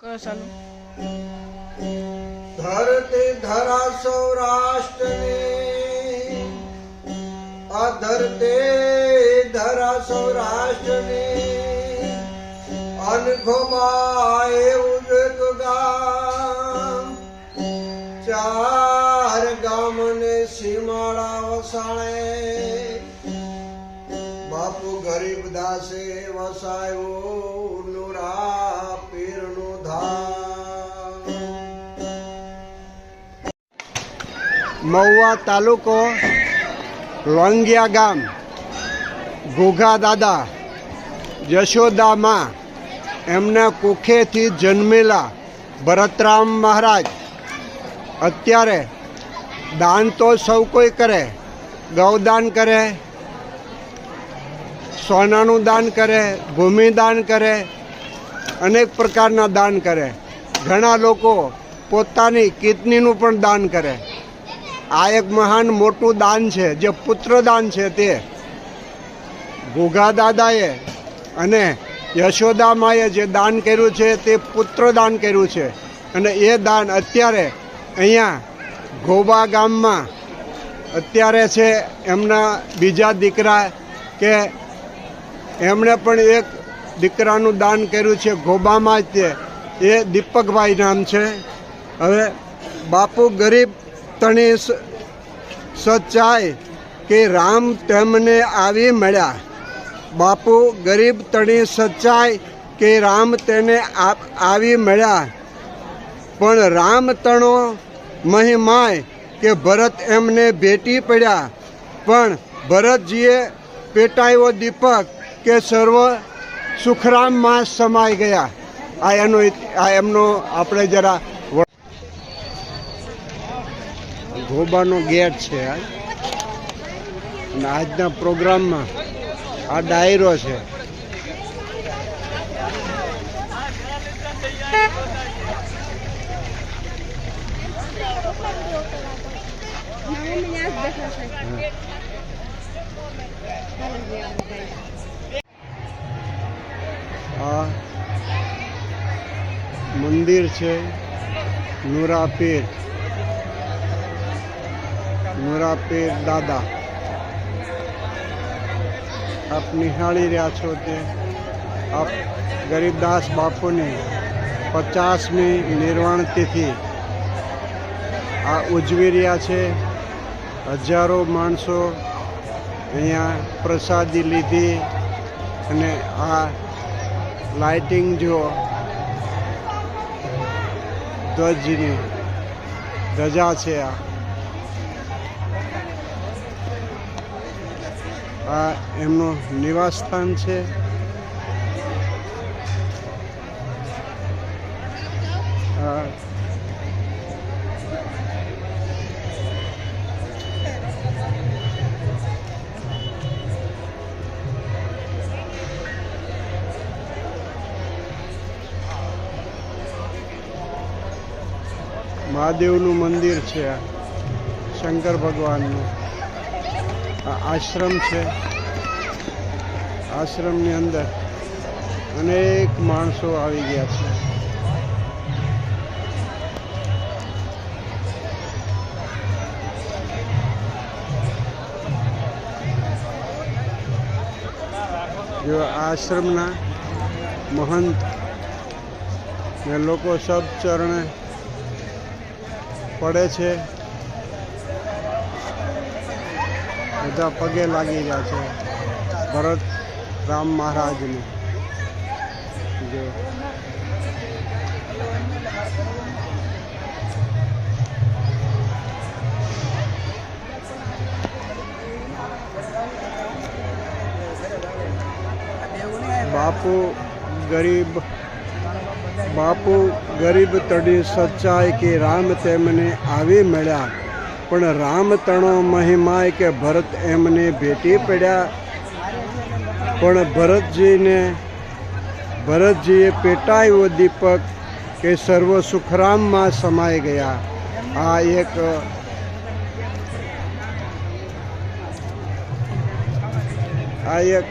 ચાલુ ધરતી ધરા સૌરાષ્ટ્રની અધરતી ધરા સૌરાષ્ટ્રની અનખોમાં એવું એક ગામ ચાર ગામને સીમાડા વસાણે બાપુ ગરીબદાસે વસાયો નુરા પીરનું ધામ। મહુવા તાલુકો લોંગિયા ગામ ઘોઘા દાદા યશોદા માં એમના કુખેથી જન્મેલા ભરતરામ મહારાજ અત્યારે દાન તો સૌ કોઈ કરે, ગૌદાન કરે, સોનાનું દાન કરે, ભૂમિદાન કરે, અનેક પ્રકારના દાન કરે। ઘણા લોકો પોતાની કિડનીનું પણ દાન કરે। આ એક મહાન મોટું દાન છે જે પુત્રદાન છે। તે ઘોઘા દાદાએ અને યશોદા માએ જે દાન કર્યું છે તે પુત્રદાન કર્યું છે અને એ દાન અત્યારે અહીંયા ઘોબા ગામમાં અત્યારે છે એમના બીજા દીકરા કે એમણે પણ એક દીકરાનું દાન કર્યું છે ઘોબામાં જ તે એ દીપકભાઈ નામ છે। હવે બાપુ ગરીબ તણી સચ્ચાઈ કે રામ તેમને આવી મળ્યા। બાપુ ગરીબ તણી સચ્ચાઈ કે રામ તેને આવી મળ્યા, પણ રામ તણો મહિમાય કે ભરત એમને ભેટી પડ્યા, પણ ભરતજીએ પેટાયો દીપક કે સર્વ સુખરામમાં સમાઈ ગયા। આ એમનો આપણે જરા ઘોબાનો ગેટ છે અને આજના પ્રોગ્રામમાં આ ડાયરો છે। આ મંદિર છે નુરાપીર દાદા। આપ નિહાળી રહ્યા છો તે આપ ગરીબદાસ બાપુની 50મી નિર્વાણ તિથિ આ ઉજવી રહ્યા છે। હજારો માણસો અહીંયા પ્રસાદી લીધી અને આ લાઇટિંગ જો ધ્વજની ધજા છે। આ એમનું નિવાસ સ્થાન છે। મહાદેવનું મંદિર છે, શંકર ભગવાનનું। આ આશ્રમ છે। આશ્રમની અંદર અનેક માણસો આવી ગયા છે। જો આશ્રમના મહંત ને લોકો સબ ચરણે પડે છે, બધા પગે લાગી રહ્યા છે ભરત રામ મહારાજને। જો બાપુ ગરીબ તડી સચ્ચાઈ કે રામ તેમને આવી મળ્યા, પણ રામ તણો મહિમાય કે ભરત એમને ભેટી પડ્યા, પણ ભરતજીએ પેટાયો દીપક કે સર્વ સુખરામમાં સમાઈ ગયા। આ એક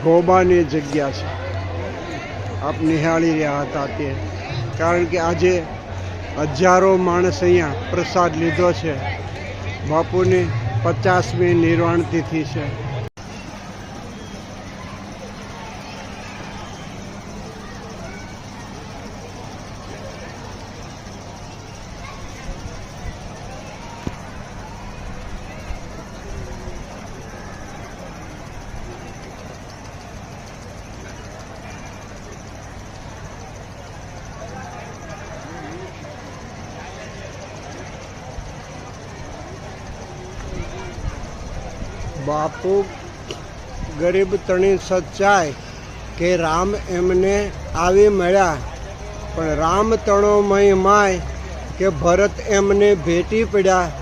ઘોબાની જગ્યા છે। આપ નિહાળી રહ્યા હતા તે, કારણ કે આજે હજારો માણસ અહીંયા પ્રસાદ લીધો છે. બાપુની 50મી નિર્વાણ તિથિ છે. બાપુ ગરીબ તણી સચ્ચાઈ કે રામ એમને આવી મળ્યા, પણ રામ તણો મય માય કે ભરત એમને ભેટી પડ્યા.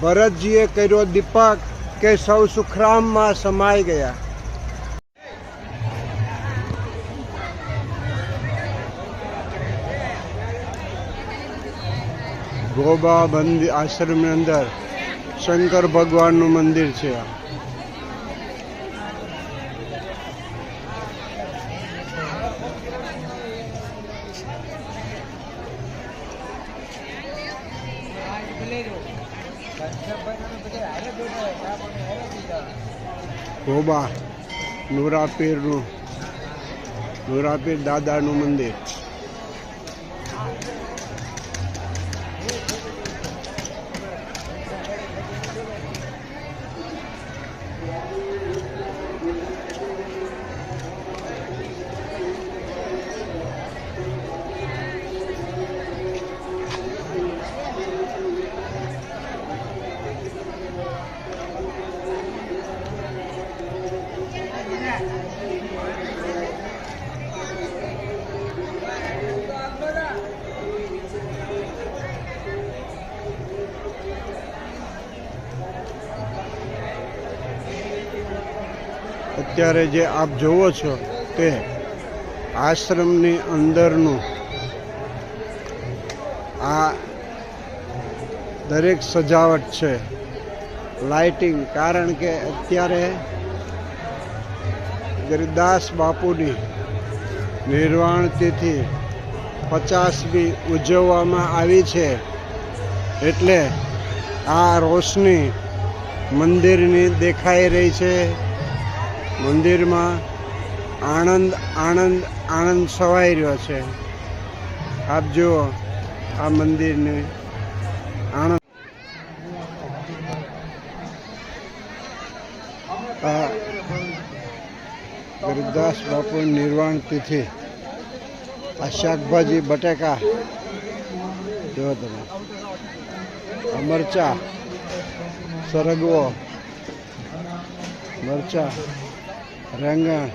ભરતજીએ કર્યો દીપક કે સૌ સુખરામમાં સમાઈ ગયા. ગોબા બંદી આશ્રમની અંદર શંકર ભગવાનનું મંદિર છે. ગોબા નુરાપીર દાદાનું મંદિર. અત્યારે જે આપ જોવો છો તે આશ્રમની અંદરનું આ દરેક સજાવટ છે, લાઇટિંગ. કારણ કે અત્યારે ગરીદાસ બાપુની નિર્વાણ તિથિ 50મી ઉજવવામાં આવી છે, એટલે આ રોશની મંદિરની દેખાઈ રહી છે. મંદિરમાં આનંદ આનંદ આનંદ છવાઈ રહ્યો છે. આપ જુઓ આ મંદિરને આનંદ. આ ગરીબદાસ બાપુની નિર્વાણ તિથિ. આ શાકભાજી બટેકા જુઓ તમે, આ મરચા, સરગવો, મરચા, રેંગણ,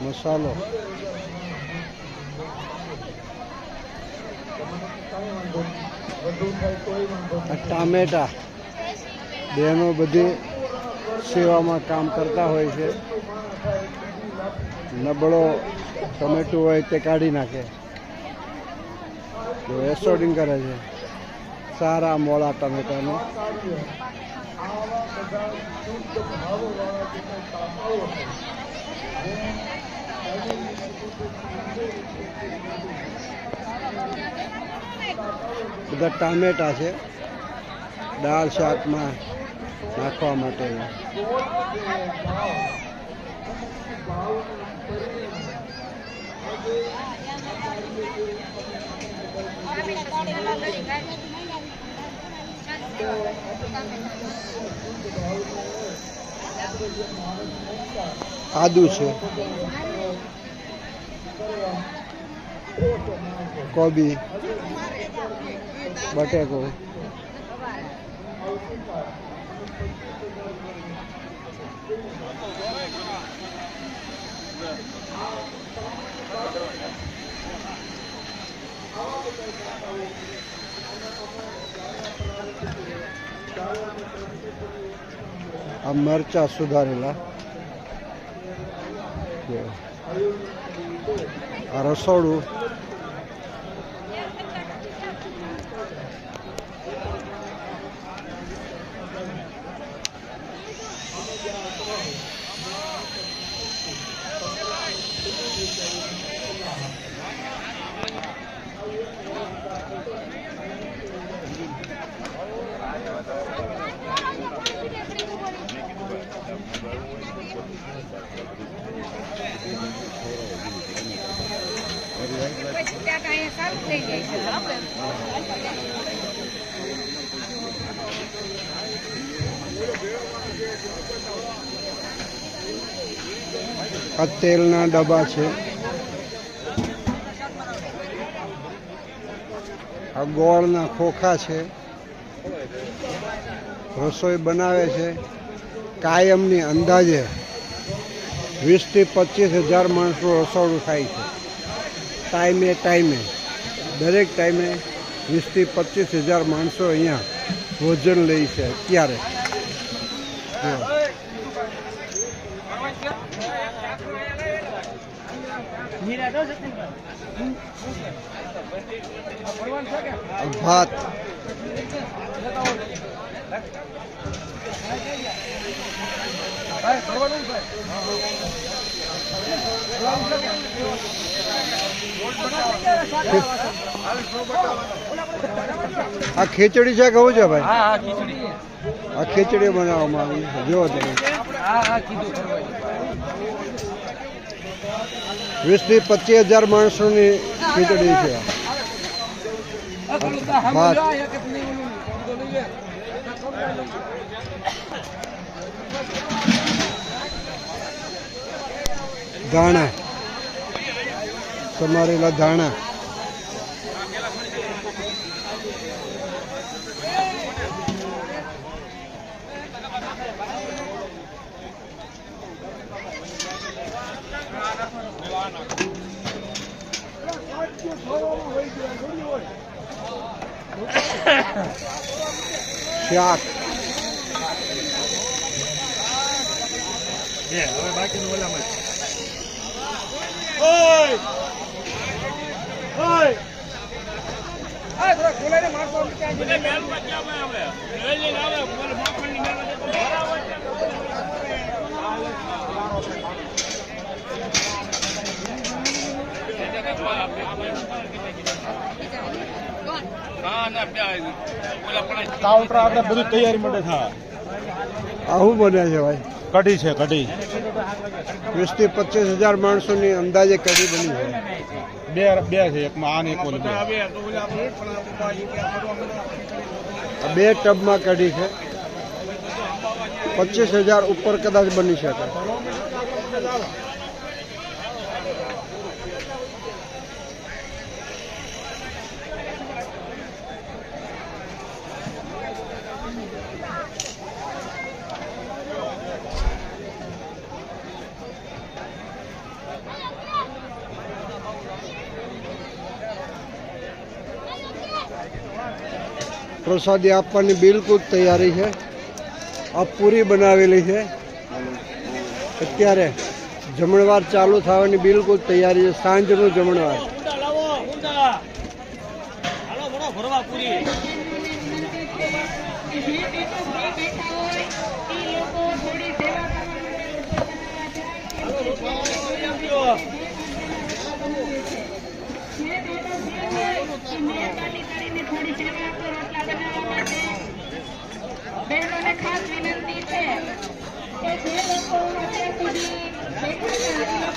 મસાલો, ટામેટા. બહેનો બધી સેવામાં કામ કરતા હોય છે. નબળો ટમેટું હોય તે કાઢી નાખે, જો એસોડિંગ કરે છે. સારા મોળા ટમેટાનો. બધા ટામેટા છે દાળ શાકમાં નાખવા માટે. આદુ છે, કોબી, બટેકો, આ મરચા સુધારેલા, આ રસોડું, આ તેલના ડબ્બા છે, આ ગોળના ખોખા છે, રસોઈ બનાવે છે કાયમની અંદાજે 20 થી 25,000 માણસો રસોડું થાય છે ટાઈમે દરેક ટાઈમે 20 થી 25,000 માણસો અહીંયા ભોજન લે છે અત્યારે. ભાત આ ખીચડી છે કહું છે ભાઈ? આ ખીચડી બનાવવામાં આવી છે, જો તમે 20 થી 25,000 માણસોની ખીચડી છે. ભાત ધાણા, સમારેલા ધાણા, શાક, કાઉન્ટર આપણે બધું તૈયારી માટે થાય. આવું બને છે ભાઈ? કઢી છે, કઢી 20 થી 25,000 માણસોની અંદાજે કઢી બની છે. બે છે, એકમાં આ ને એક ઓલી બે. બે ટબમાં કઢી છે, 25,000 ઉપર કદાચ બની શકે. પ્રસાદી આપવાની બિલકુલ તૈયારી છે. આ પૂરી બનાવેલી છે. અત્યારે જમણવાર ચાલુ થવાની બિલકુલ તૈયારી છે. સાંજનું જમણવાર. બહેનોને ખાસ વિનંતી છે કે જે લોકો અત્યાર સુધી બેઠા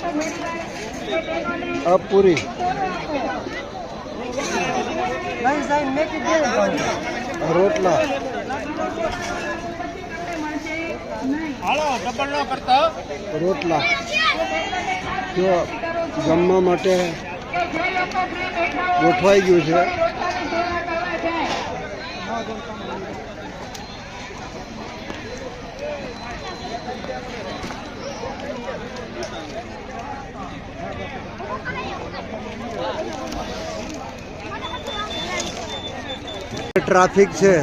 છે આ પૂરી રોટલા રોટલા જો જમવા માટે ગોઠવાઈ ગયું છે. ટ્રાફિક છે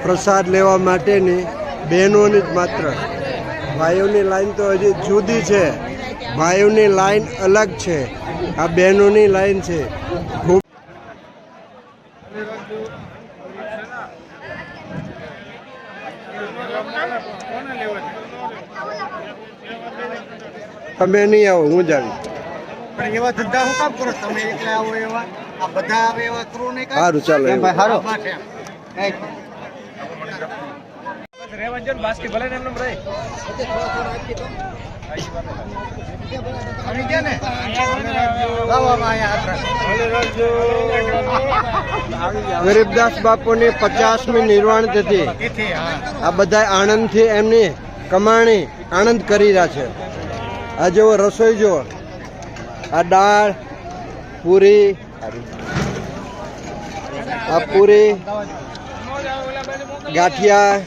પ્રસાદ લેવા માટેની, બહેનોની જ માત્ર. ભાઈઓની લાઈન તો હજી જુદી છે. ભાઈઓની લાઈન અલગ છે, આ બહેનોની લાઈન છે. તમે નહીં આવો, હું જ આવી. પણ એવા ધંધા હું કામ કરો તમે? એકલા આવો એવા, આ બધા આવે એવા કરો નહીં. સારું ચાલો. આવી ગયા ને લાવો આમાં અહીંયા હાથ રાખો. ગરીબદાસ બાપુની 50મી નિર્વાણ તિથિ તિથિ, હા. આ બધા આણંદથી એમની કમાણી આણંદ કરી રહ્યા છે. આ જેવો રસોઈ જુઓ, આ દાળ પૂરી, આ પૂરી ગાંઠિયા.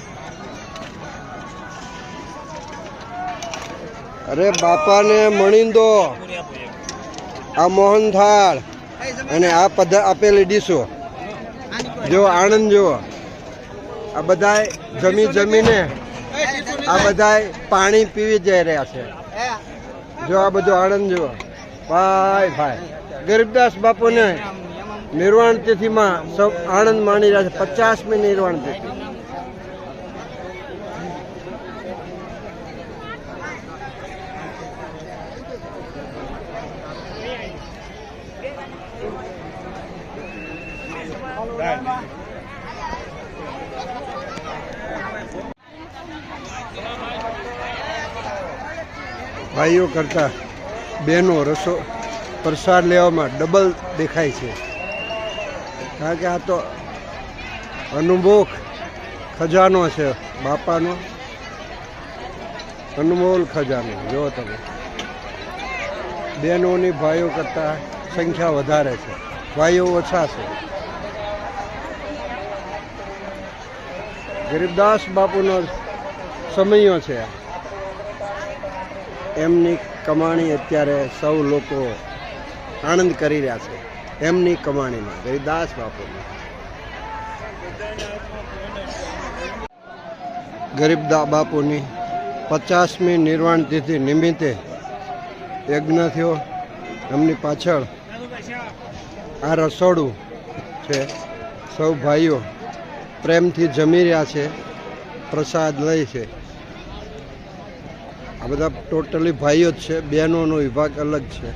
અરે બાપાને મણીંદો, આ મોહનથાળ અને આ આપેલી ડીશો જો આણંદ જુઓ. આ બધા જમીને આ બધા પાણી પીવી જઈ રહ્યા છે. જો આ બધું આણંદ જુઓ. ભાઈ ભાઈ ગરીબદાસ બાપુને નિર્વાણ તિથિમાં સૌ આનંદ માણી રહ્યા છે. 50મી નિર્વાણ તિથિ. ભાઈઓ કરતા બહેનો રસો પ્રસાદ લેવામાં ડબલ દેખાય છે. કારણ કે આ તો અનુભવ ખજાનો છે બાપાનો, અનમોલ ખજાનો. જો તમે બહેનોની ભાઈઓ કરતાં સંખ્યા વધારે છે, ભાઈઓ ઓછા છે. ગરીબદાસ બાપુનો સમયો છે. એમની કમાણી અત્યારે સૌ લોકો આનંદ કરી રહ્યા છે. એમની કમાણીમાં ગરીબદાસ બાપુની. ગરીબદાસ બાપુની 50મી નિર્વાણ તિથિ નિમિત્તે યજ્ઞ થયો. એમની પાછળ આ રસોડું છે. સૌ ભાઈઓ પ્રેમથી જમી રહ્યા છે, પ્રસાદ લે છે. આ બધા ટોટલી ભાઈઓ જ છે, બહેનોનો વિભાગ અલગ છે.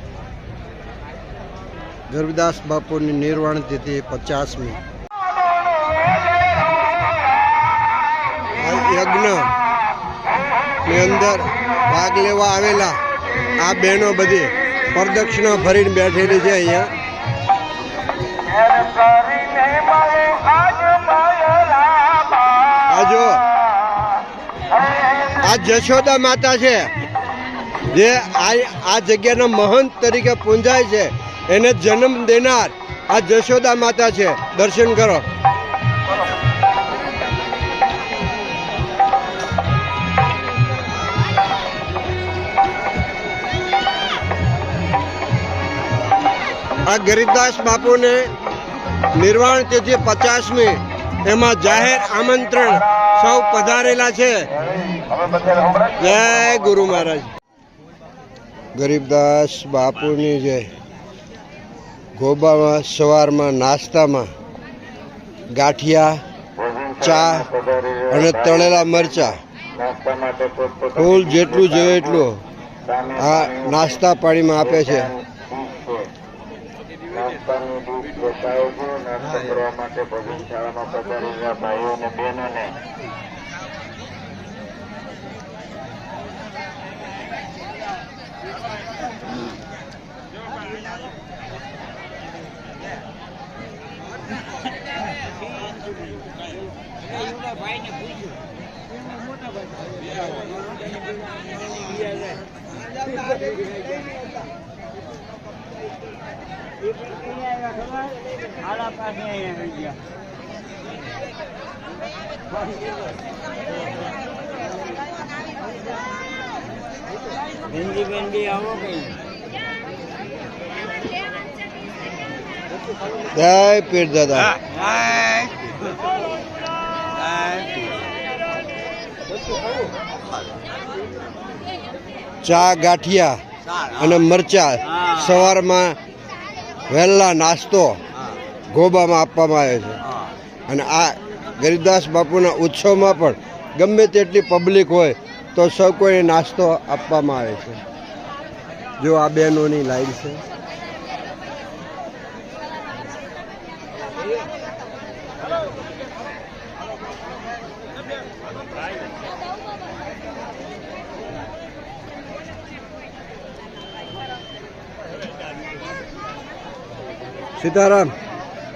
ગરીબદાસ બાપુની નિર્વાણ તિથિ 50મી. યજ્ઞની અંદર ભાગ લેવા આવેલા આ બહેનો બધી પ્રદક્ષિણા ભરીને બેઠેલી છે. અહીંયા આ જો આ જશોદા માતા છે, જે આ જગ્યાના મહંત તરીકે પૂંજાય છે. એને જન્મ દેનાર આ જશોદા માતા છે. દર્શન કરો. આ ગરીબદાસ બાપુને નિર્વાણ તિથિ 50મી, એમાં જાહેર આમંત્રણ સૌ પધારેલા છે. જય ગુરુ મહારાજ. ગરીબદાસ બાપુની જય. ગોબામાં સવારમાં નાસ્તામાં ગાંઠિયા, ચા અને તળેલા મરચા, ફૂલ જેટલું જોઈએ એટલું આ નાસ્તા પાણીમાં આપે છે. નાસ્તા કરવા માટે ભોજન શાળામાં પધારેલા ભાઈઓ અને બહેનોને જય પીર દાદા. ચા, ગાંઠિયા અને મરચા સવારમાં વહેલા નાસ્તો ગોબામાં આપવામાં આવે છે. અને આ ગરીબદાસ બાપુના ઉત્સવમાં પણ ગમે તેટલી પબ્લિક હોય તો સૌ કોઈને નાસ્તો આપવામાં આવે છે. જો આ બહેનોની લાઈન છે. સીતારામ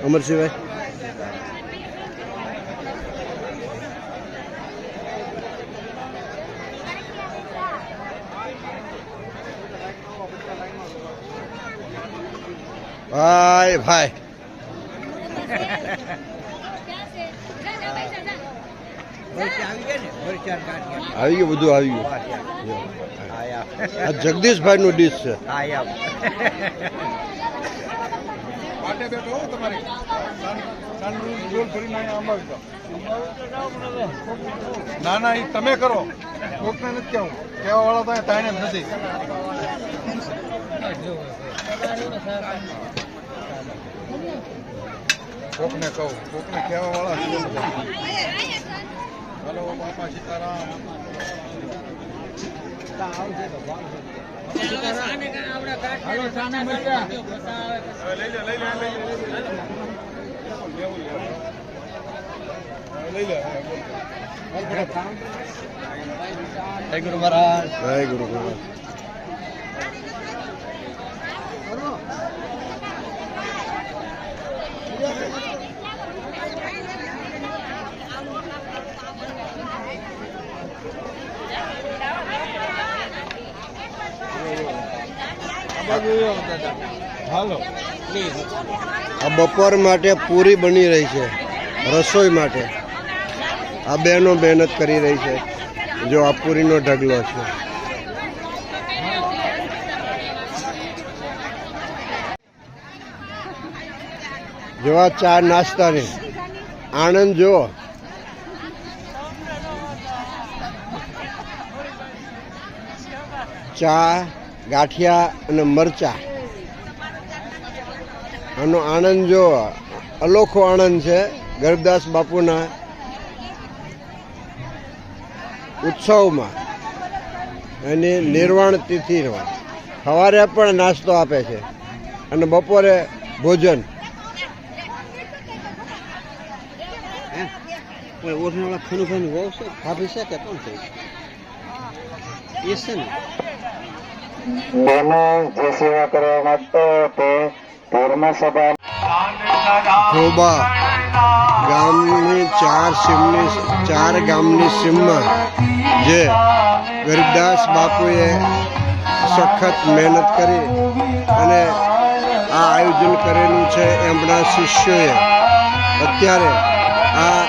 અમરસિંહભાઈ. ભાઈ ભાઈ આવી ગયું, બધું આવી ગયું. આ જગદીશભાઈ નું ડીશ છે. ના ના, એ તમે કરો, કોકને નથી કેવું, કેવા વાળા તો તાઈને જ નથી. કોકને કહું, કોકને કેવા વાળા છે. હલો બાપા સીતારામ. જય ગુરુ મહારાજ. જય ગુરુ મહારાજ. હાલો આ બપોર માટે પૂરી બની રહી છે, રસોઈ માટે. આ બહેનો મહેનત કરી રહી છે. જો આ પૂરીનો ઢગલો છે. જો આ ચા નાસ્તાની આનંદ જો. ચા, ગાંઠિયા અને મરચા, આનો આનંદ જો અનોખો આનંદ છે. ગરીબદાસ બાપુના ઉત્સવમાં એની નિર્વાણ તિથિમાં સવારે પણ નાસ્તો આપે છે અને બપોરે ભોજન. ઓરનાળા ખનુભાઈની વહુ છે, ભાભી છે કે કોણ છે? એ છે ને બહેનો જે સેવા કરવા માંગતો તે ધર્મ સભા થોબા ગામની ચાર ગામની સીમમાં જે ગરીબદાસ બાપુએ સખત મહેનત કરી અને આ આયોજન કરેલું છે. એમના શિષ્યોએ અત્યારે આ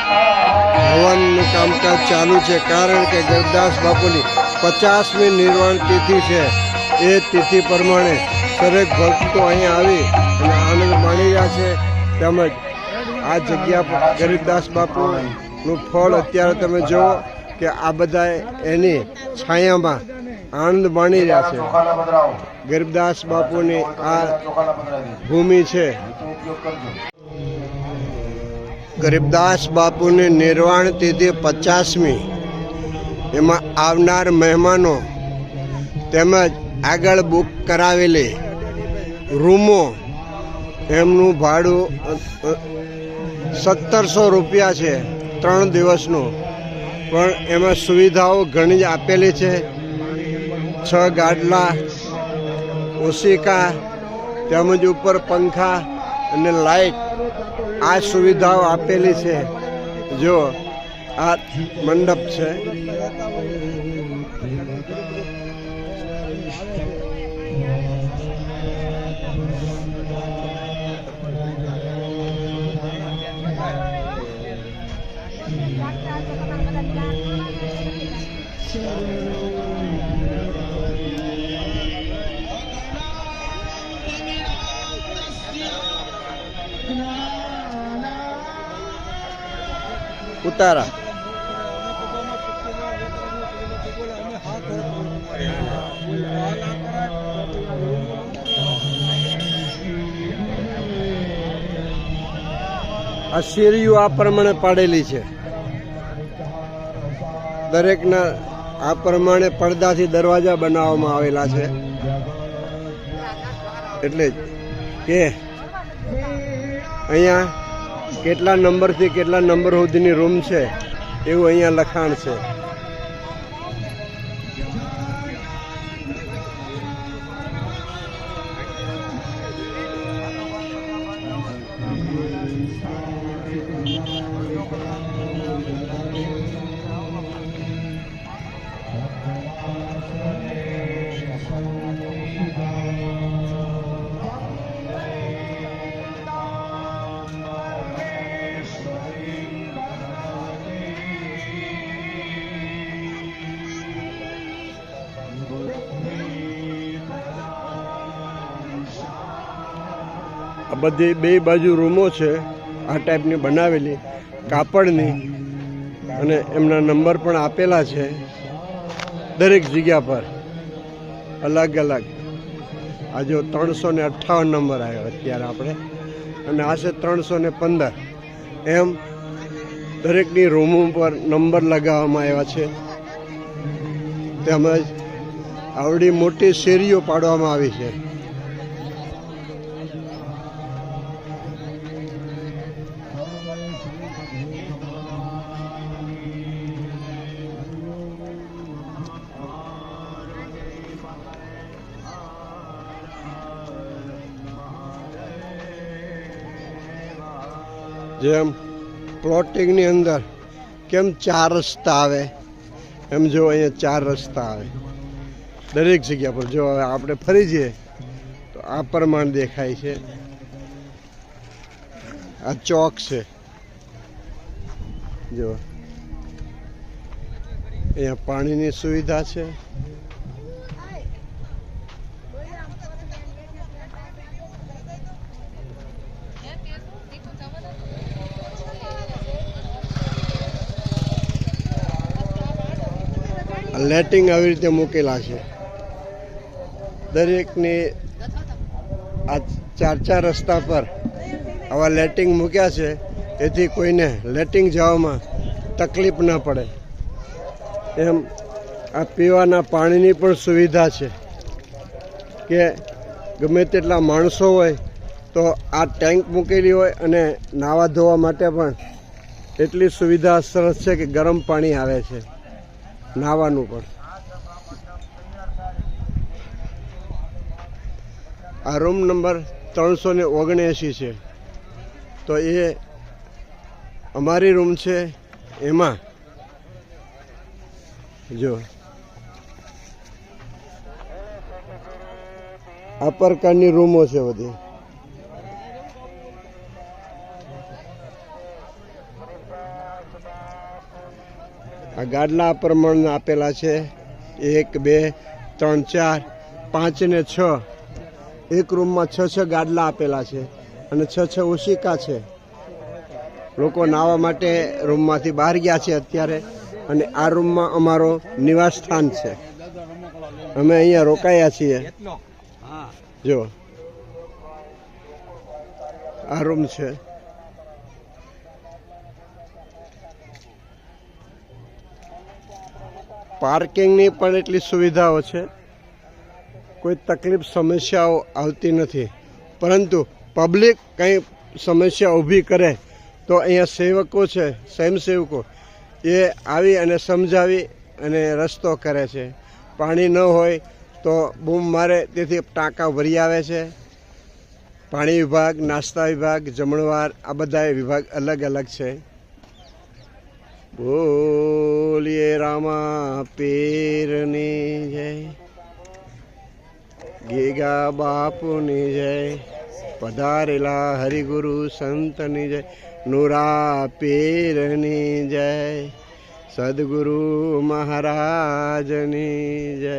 હવનનું કામકાજ ચાલુ છે, કારણ કે ગરીબદાસ બાપુની 50મી નિર્વાણ તિથિ છે. એ તિથિ પ્રમાણે દરેક ભક્તો અહીંયા આવી અને આનંદ માણી રહ્યા છે. તેમજ આ જગ્યા પર ગરીબદાસ બાપુનું ફળ અત્યારે તમે જુઓ કે આ બધા એની છાયામાં આનંદ માણી રહ્યા છે. ગરીબદાસ બાપુની આ ભૂમિ છે. ગરીબદાસ બાપુની નિર્વાણ તિથિ 50મી. એમાં આવનાર મહેમાનો તેમજ આગળ બુક કરાવેલી રૂમો એમનું ભાડું 1700 રૂપિયા છે 3 દિવસનું. પણ એમાં સુવિધાઓ ઘણી જ આપેલી છે. 6 ગાડલા, ઓશિકા, તેમજ ઉપર પંખા અને લાઇટ, આ સુવિધાઓ આપેલી છે. જો આ મંડપ છે. ઉતારા આ શેરીઓ આ પ્રમાણે પાડેલી છે. દરેકના આ પ્રમાણે પડદાથી દરવાજા બનાવવામાં આવેલા છે. એટલે જ કે અહીંયા કેટલા નંબરથી કેટલા નંબર સુધીની રૂમ છે એવું અહીંયા લખાણ છે. આ બધી બે બાજુ રૂમો છે આ ટાઈપની બનાવેલી કાપડની, અને એમના નંબર પણ આપેલા છે દરેક જગ્યા પર અલગ અલગ. આ જો 358 નંબર આવ્યો અત્યારે આપણે, અને આ છે 315. એમ દરેકની રૂમો પર નંબર લગાવવામાં આવ્યા છે. તેમજ આવડી મોટી શેરીઓ પાડવામાં આવી છે. જેમ પ્લોટિંગની અંદર કેમ 4 રસ્તા આવે, એમ જો અહીંયા 4 રસ્તા આવે દરેક જગ્યા પર. જો હવે આપણે ફરી જઈએ તો આ પ્રમાણ દેખાય છે. આ ચોક છે, જો અહીંયા પાણીની સુવિધા છે. લાઇટિંગ આવી રીતે મૂકેલા છે દરેકની. આ 4 રસ્તા પર આવા લાઇટિંગ મૂક્યા છે, એથી કોઈને લાઇટિંગ જવામાં તકલીફ ન પડે. એમ આ પીવાના પાણીની પણ સુવિધા છે કે ગમે તેટલા માણસો હોય તો આ ટેન્ક મૂકેલી હોય, અને નાહવા ધોવા માટે પણ એટલી સુવિધા સરસ છે કે ગરમ પાણી આવે છે નાહવાનું પણ. આ રૂમ નંબર 379 છે, તો એ અમારી રૂમ છે. એમાં જો આ પ્રકારની રૂમો છે બધી. આ ગાડલા પ્રમાણે આપેલા છે 1 2 3 4 5 ને 6. એક રૂમમાં 6 ગાડલા આપેલા છે, અને 6 ઓશિકા છે. લોકો નાહવા માટે રૂમમાંથી બહાર ગયા છે અત્યારે, અને આ રૂમમાં અમારો નિવાસ સ્થાન છે. અમે અહીંયા રોકાયા છીએ. જો આ રૂમ છે. પાર્કિંગની પણ એટલી સુવિધાઓ છે, કોઈ તકલીફ સમસ્યાઓ આવતી નથી. પરંતુ પબ્લિક કંઈ સમસ્યા ઊભી કરે તો અહીંયા સેવકો છે, સ્વયંસેવકો, એ આવી અને સમજાવી અને રસ્તો કરે છે. પાણી ન હોય તો બૂમ મારે, તેથી ટાંકા ભરી આવે છે. પાણી વિભાગ, નાસ્તા વિભાગ, જમણવાર, આ બધા વિભાગ અલગ અલગ છે. બોલીએ રામા પીરની જય, ગીગા બાપુની જય, પધારેલા હરિગુરુ સંતની જય, નુરા પીરની જય, સદગુરુ મહારાજની જય.